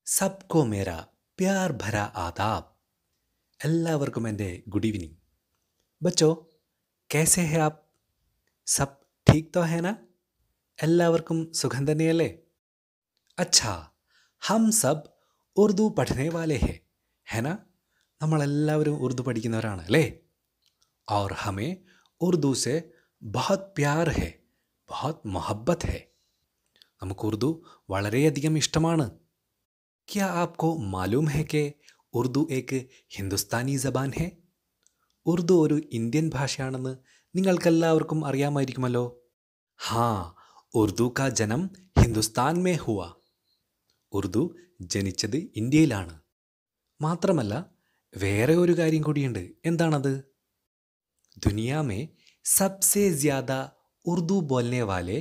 सबको मेरा प्यार भरा आदाब। എല്ലാവർക്കും എൻ്റെ ഗുഡ് ഈവനിങ്। ബച്ചോ, कैसे हैं आप? सब ठीक तो है ना? എല്ലാവർക്കും സുഖം തന്നെയല്ലേ? अच्छा, हम सब ഉറുദു പഠിനെ വാലെ ഹെ, है ना? നമ്മളെല്ലാവരും ഉറുദു പഠിക്കുന്നവരാണ് അല്ലേ? और हमें उर्दू से बहुत प्यार है, बहुत मोहब्बत है. നമുക്ക് ഉറുദു വളരെയധികം ഇഷ്ടമാണ്. क्या आपको मालूम है कि ഉറുദു ഏക്ക് ഹിന്ദുസ്ഥാനി ജബാൻ ഹെ? ഉറുദു ഒരു ഇന്ത്യൻ ഭാഷയാണെന്ന് നിങ്ങൾക്കെല്ലാവർക്കും അറിയാമായിരിക്കുമല്ലോ. ഹാ, ഉറുദു കാ ജനം ഹിന്ദുസ്ഥാൻ മേ ഹുവ. ഉറുദു ജനിച്ചത് ഇന്ത്യയിലാണ്. മാത്രമല്ല വേറെ ഒരു കാര്യം കൂടിയുണ്ട്. എന്താണത്? ദുനിയാ മേ സബ്സെ ജ്യാദ ഉറുദു ബോൽനെ വാലെ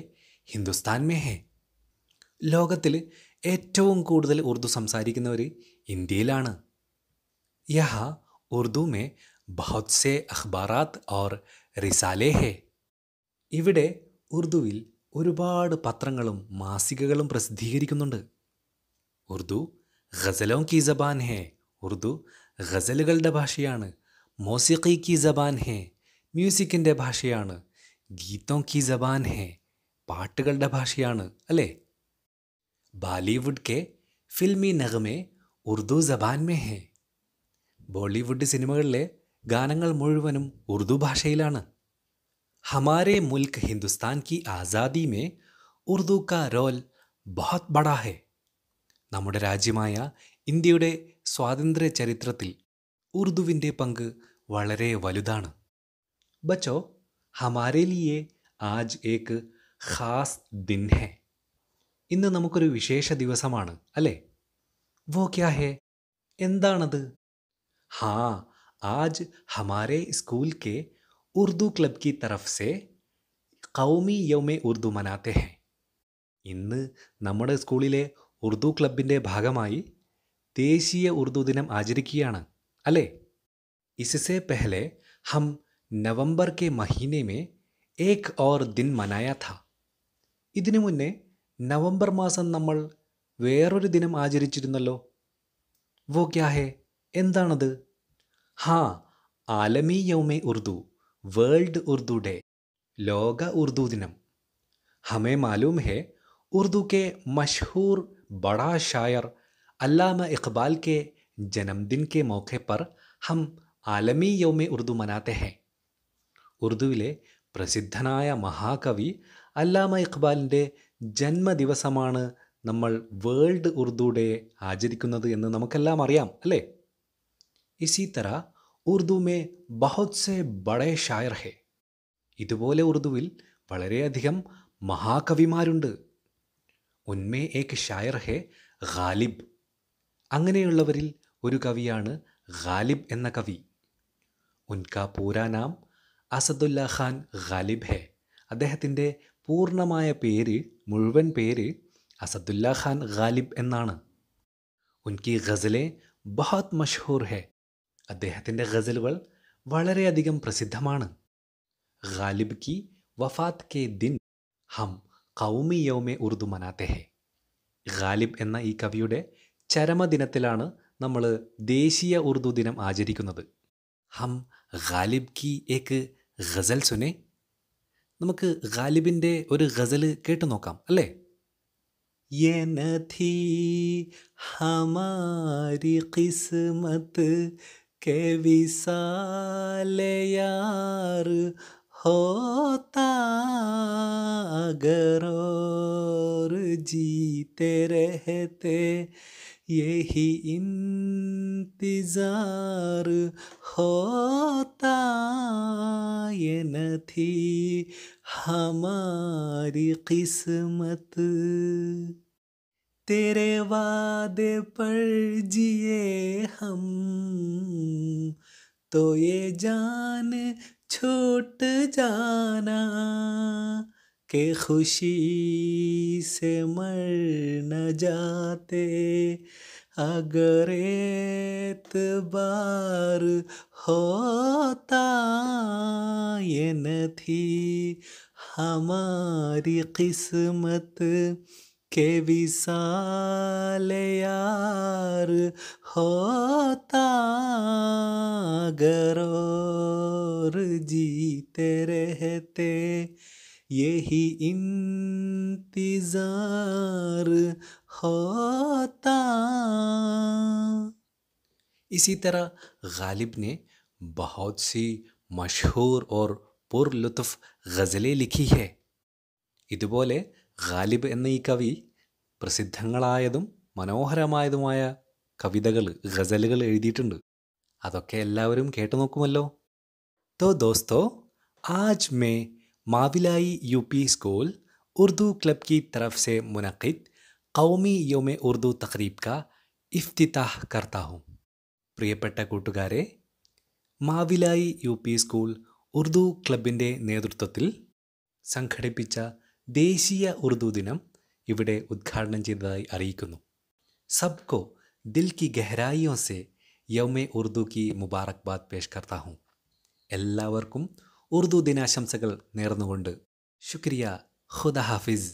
ഹിന്ദുസ്ഥാൻ മേ ഹെ. ലോകത്തിൽ ഏറ്റവും കൂടുതൽ ഉറുദു സംസാരിക്കുന്നവർ ഇന്ത്യയിലാണ്. യഹാ ഉറുദു മേ ബഹുത് സെ അഖ്ബാറാത്ത് ഔർ റിസാലെ ഹെ. ഇവിടെ ഉറുദുവിൽ ഒരുപാട് പത്രങ്ങളും മാസികകളും പ്രസിദ്ധീകരിക്കുന്നുണ്ട്. ഉറുദു ഗസലോ കി ജബാൻ ഹെ. ഉറുദു ഗസലുകളുടെ ഭാഷയാണ്. മോസിഖി കി ജബാൻ ഹെ. മ്യൂസിക്കിൻ്റെ ഭാഷയാണ്. ഗീതോ കി ജബാൻ ഹെ. പാട്ടുകളുടെ ഭാഷയാണ് അല്ലേ? Bollywood K filmy നഗമെ Urdu ജബാൻ may ഹെ. ബോളിവുഡ് സിനിമകളിലെ ഗാനങ്ങൾ മുഴുവനും ഉറുദു ഭാഷയിലാണ്. ഹമാരെ മുൽക്ക് ഹിന്ദുസ്ഥാൻ കി ആസാദി മേ ഉറുദു കാ റോൽ ബഹുത് ബഡാ ഹെ. നമ്മുടെ രാജ്യമായ ഇന്ത്യയുടെ സ്വാതന്ത്ര്യ ചരിത്രത്തിൽ ഉറുദുവിൻ്റെ പങ്ക് വളരെ വലുതാണ്. ബച്ചോ, ഹമാരെ ലിയേ ആജ് ഏക്ക് ഖാസ് ദിൻ ഹെ. ഇന്ന് നമുക്കൊരു വിശേഷ ദിവസമാണ് അല്ലേ? വോ ക്യാ ഹെ? എന്താണത്? ഹാ, ആജ് ഹമാരെ സ്കൂൽ കെ ഉർദു ക്ലബ് കി തരഫ് സെ ഖൗമി യൗമെ ഉർദു മനാത്തെ ഹെ. ഇന്ന് നമ്മുടെ സ്കൂളിലെ ഉർദു ക്ലബിൻ്റെ ഭാഗമായി ദേശീയ ഉർദു ദിനം ആചരിക്കുകയാണ് അല്ലേ? ഇസ്സെ പെഹ്ലെ ഹം നവംബർ കെ മഹീനെ മേ ഏക് ഓർ ദിൻ മനായ ഥാ. ഇതിനു മുന്നേ നവംബർ മാസം നമ്മൾ വേറൊരു ദിനം ആചരിച്ചിരുന്നല്ലോ. വോ ക്യാ ഹെ? എന്താണത്? ഹാ, ആലമി യൗമെ ഉർദു, വേൾഡ് ഉർദു ഡേ, ലോക ഉർദു ദിനം. ഹമേ മാലൂം ഹെ ഉർദു കെ മഷ്ഹൂർ ബഡാ ഷായർ അല്ലാമ ഇഖ്ബാൽ കെ ജന്മദിൻ കെ മൗഖെ പർ ഹം ആലമി യൗമെ ഉർദു മനാത്തെ ഹെ. ഉറുദുവിലെ പ്രസിദ്ധനായ മഹാകവി അല്ലാമ ഇഖ്ബാലിൻ്റെ ജന്മദിവസമാണ് നമ്മൾ വേൾഡ് ഉർദു ഡേ ആചരിക്കുന്നത് എന്ന് നമുക്കെല്ലാം അറിയാം അല്ലേ? ഇസി തര ഉർദു മേ ബഹുത് സെ ബഡേ ഷായർ ഹെ. ഇതുപോലെ ഉറുദുവിൽ വളരെയധികം മഹാകവിമാരുണ്ട്. ഉന്മേ ഏക് ഷായർ ഹെ ഗാലിബ്. അങ്ങനെയുള്ളവരിൽ ഒരു കവിയാണ് ഗാലിബ് എന്ന കവി. ഉൻകാ പൂരാ നാം അസദുല്ല ഖാൻ ഗാലിബ് ഹെ. അദ്ദേഹത്തിൻ്റെ പൂർണ്ണമായ പേര്, മുഴുവൻ പേര് അസദുല്ല ഖാൻ ഗാലിബ് എന്നാണ്. ഉൻകി ഗസലെ ബഹുത് മഷ്ഹൂർ ഹെ. അദ്ദേഹത്തിൻ്റെ ഗസലുകൾ വളരെയധികം പ്രസിദ്ധമാണ്. ഗാലിബ് കി വഫാത്ത് കെ ദിൻ ഹം ഖൗമി യൗമെ ഉർദു മനാത്തെ ഹെ. ഗാലിബ് എന്ന ഈ കവിയുടെ ചരമദിനത്തിലാണ് നമ്മൾ ദേശീയ ഉർദു ദിനം ആചരിക്കുന്നത്. ഹം ഗാലിബ് കി ഏക്ക് ഗസൽ സുനെ. നമുക്ക് ഗാലിബിൻ്റെ ഒരു ഗസൽ കേട്ടു നോക്കാം അല്ലേ? യേ ന ഥീ ഹമാരി ഖിസ്മത്ത് K വിസാലെ Yar Hota agar or ജീത്തെ രഹത്തെ യഹി इंतजार होता. ये न थी हमारी किस्मत, तेरे वादे पर जिए हम, तो ये जान छूट जाना कि खुशी से मर न जाते अगर एतबार होता. ये न थी हमारी किस्मत के विसाल यार ہوتا اگر اور جیتے رہتے یہی انتظار ہوتا. اسی طرح غالب نے بہت سی മഷൂർ ഓർ പുർ ലുത്ഫ് ഗസലെ ലിഖി ഹെ. ഇതുപോലെ ഗാലിബ് എന്ന ഈ കവി പ്രസിദ്ധങ്ങളായതും മനോഹരമായതുമായ കവിതകൾ, ഗസലുകൾ എഴുതിയിട്ടുണ്ട്. അതൊക്കെ എല്ലാവരും കേട്ടു നോക്കുമല്ലോ. तो दोस्तों, आज मैं माविलाई यूपी स्कूल उर्दू क्लब की तरफ से मुनक़िद कौमी യോമ ഉർദു തഖരീബ് का ഇഫ്തിതാഹ് करता हूँ. പ്രിയപ്പെട്ട കൂട്ടുകാരെ, Mavilayi U P school Urdu ക്ലബിൻ്റെ നേതൃത്വത്തിൽ സംഘടിപ്പിച്ച ദേശീയ ഉർദു ദിനം ഇവിടെ ഉദ്ഘാടനം ചെയ്തതായി അറിയിക്കുന്നു. സബ്കോ ദിൽ കി ഗഹരായിയോ സെ യൗമ ഉർദു കി മുബാറക്ബാദ് പേഷ് കർത്താ ഹൂം. എല്ലാവർക്കും ഉർദു ദിനാശംസകൾ നേർന്നുകൊണ്ട് ശുക്രിയ. ഖുദ ഹാഫിസ്.